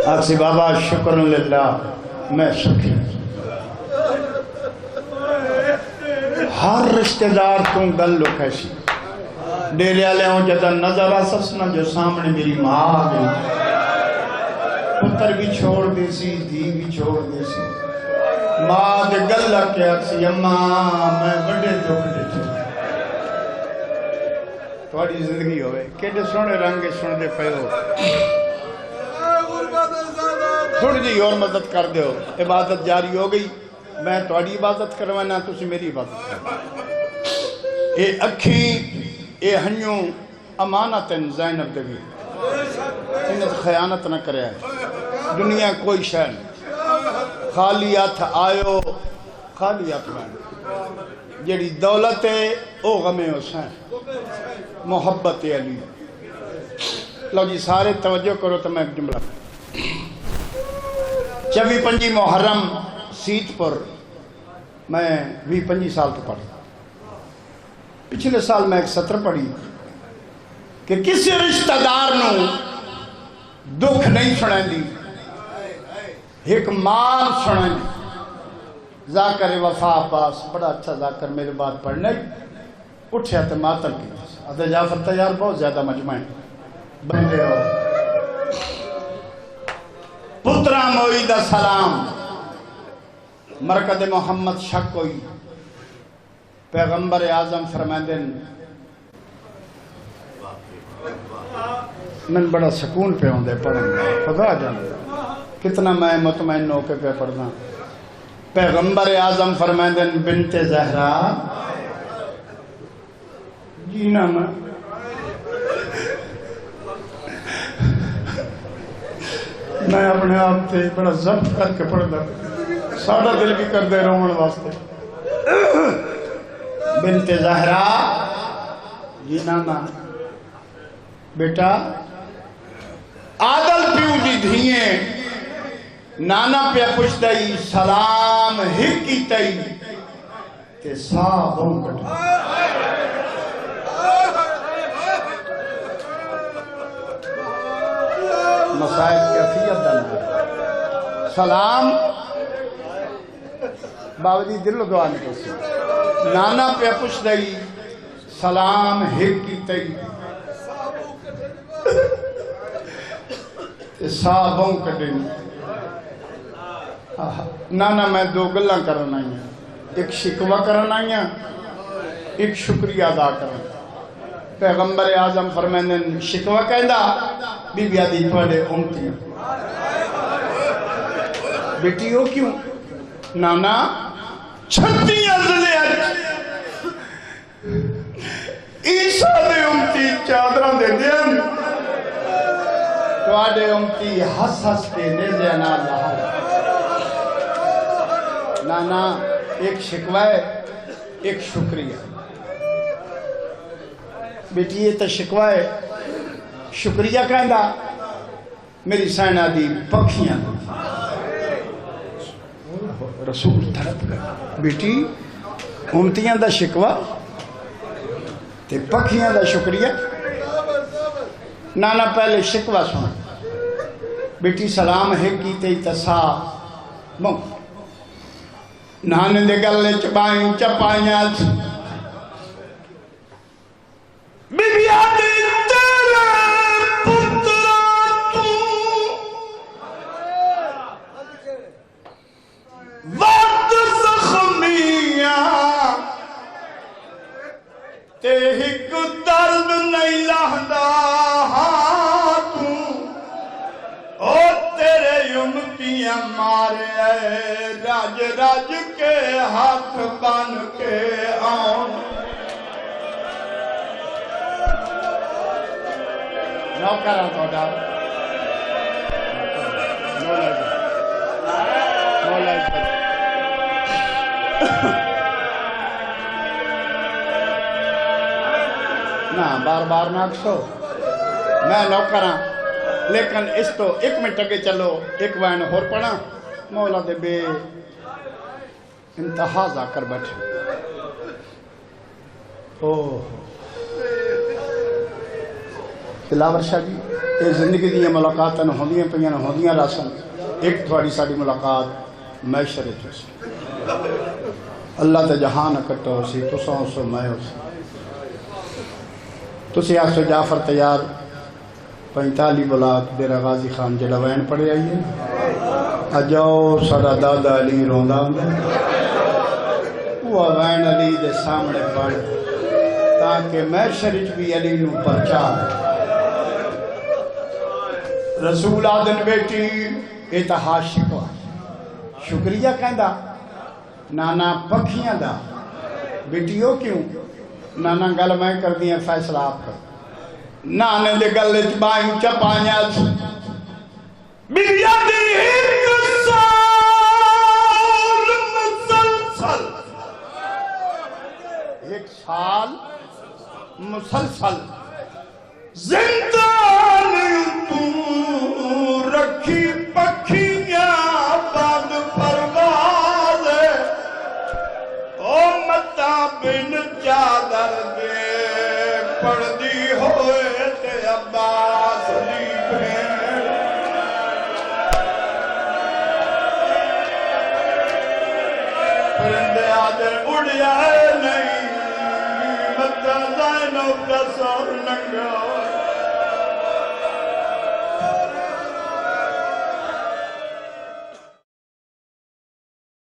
آسی بابا شکر للہ میں سکھی ہر رشتہ دار تو گل لو کیسی ڈیرے والے ہوں جدا نظر آسسنا جو سامنے میری ماں آ گئی پتر بھی چھوڑ دے سی دھی بھی چھوڑ دے سی ماں دے گل کے آسی اماں میں بڑے دکھ دیتے تھوڑی زندگی ہوئے کیڑے سونے رنگ سن دے پہ ہو تھوڑی جی اور مدد کر دے ہو عبادت جاری ہو گئی میں تھوڑی عبادت کروانا تسی میری عبادت کروانا اے اکھی اے ہنیوں امانت زینب دے بھی انہیں خیانت نہ کرے ہے دنیا کوئی شے نہیں خالی ہاتھ آئیو خالی ہاتھ میں جیڑی دولت ہے او غم حسین محبت علی لو جی سارے توجہ کرو تو میں ایک جملہ 24 محرم سیت پر میں 25 سال تو پڑھا پچھلے سال میں ایک سطر پڑھی کہ کسی رشتہ دار نو دکھ نہیں سنیں دی ایک مال سنیں دی ذاکر وفا پاس بڑا اچھا ذاکر میرے بات پڑھنے اٹھے آتے ماتم کی آتے جعفر تیار بہت زیادہ مجمع ہیں بندے ہو پترہ موعید سلام مرکد محمد شک ہوئی پیغمبر اعظم فرمائدن من بڑا سکون پہ ہوں دے پڑھیں خدا جانا کتنا میں مطمئن ہو کے پہ پڑھنا پیغمبر اعظم فرمائدن بنت زہرا جینا میں اپنے آپ تے بڑا ضبط کر کے پڑھ دا ساڑھا دل بھی کر دے رومن واسطے بنت زہرا یہ نانا بیٹا عادل پیو دی دھیئیں نانا پہ پوچھتائی سلام ہک کی تائی تے صاحبوں کٹا مسائل کیفیت دن سلام باوجی دل دعا نہیں کرسی نانا پہ پوچھ دئی سلام ہک کی تئی صاحبوں کٹیں نانا میں دو گلہ کرنا آئی ہیں ایک شکوہ کرنا آئی ہیں ایک شکریہ ادا کرنا پیغمبر اعظم فرمائن شکوہ کہندہ بی بی آدھی پڑھے امتیاں بیٹی ہو کیوں نانا چھتی ازلے عیسیٰ دے امتی چادران دے دیں تو آدھے امتی ہس ہس کے نیزے انا لہا نانا ایک شکوہ ہے ایک شکریہ بیٹی یہ تو شکوہ ہے شکریہ کہندہ میری سینہ دی پکھیاں رسول طرف کر بیٹی امتیاں دا شکوہ تے پکھیاں دا شکریہ نانا پہلے شکوہ سن بیٹی سلام ہے کی تے تسا موں نانے دے گلے چپائیں چپائیں بی بی آدھی تیرے پترہ تو وقت زخمیاں تے ہک درد نہیں لہدا تو او تیرے امتیاں مارے راج راج کے ہاتھ بن کے آن نو کرا تو ڈا نو لائف نا بار بار نہ اکسو میں نو کرا لیکن اس تو ایک منٹ اگے چلو ایک وائن اور پڑھا مولا دے بے انتہا جا کر بیٹھے دلاور شاہ جی یہ زندگی دیا ملاقات ہوندیاں پہ ہوندیاں رسن ایک تھوڑی ساری ملاقات معاشرے سی اللہ تے جہان اکٹھا ہو سی تساں سو میں ہو سی تسی آسو جعفر تیار 45 بلاک ڈیرہ غازی خان جڑا وین پڑے آئیے اجاؤ ساڈا دادا علی روندا ہوندا وہ وین علی دے سامنے پڑھ تاکہ معاشرے بھی علی نو پرچار رسول آدن بیٹی اتحاد شکوا شکریہ کہندا نانا پکھیاں دا بیٹیوں کیوں نانا گل میں کر دیا فیصلہ آپ کر نانے دے گل بائیں چپائیاں بیٹیا دی ایک سال مسلسل ایک سال مسلسل زندان تو رکھی پکھیاں بند پرواز او متا بن چادر دے پڑھ دی ہوئے تے عباس علی بھین پرندے آدھر اڑیا نہیں متا زینب دا سور ننگا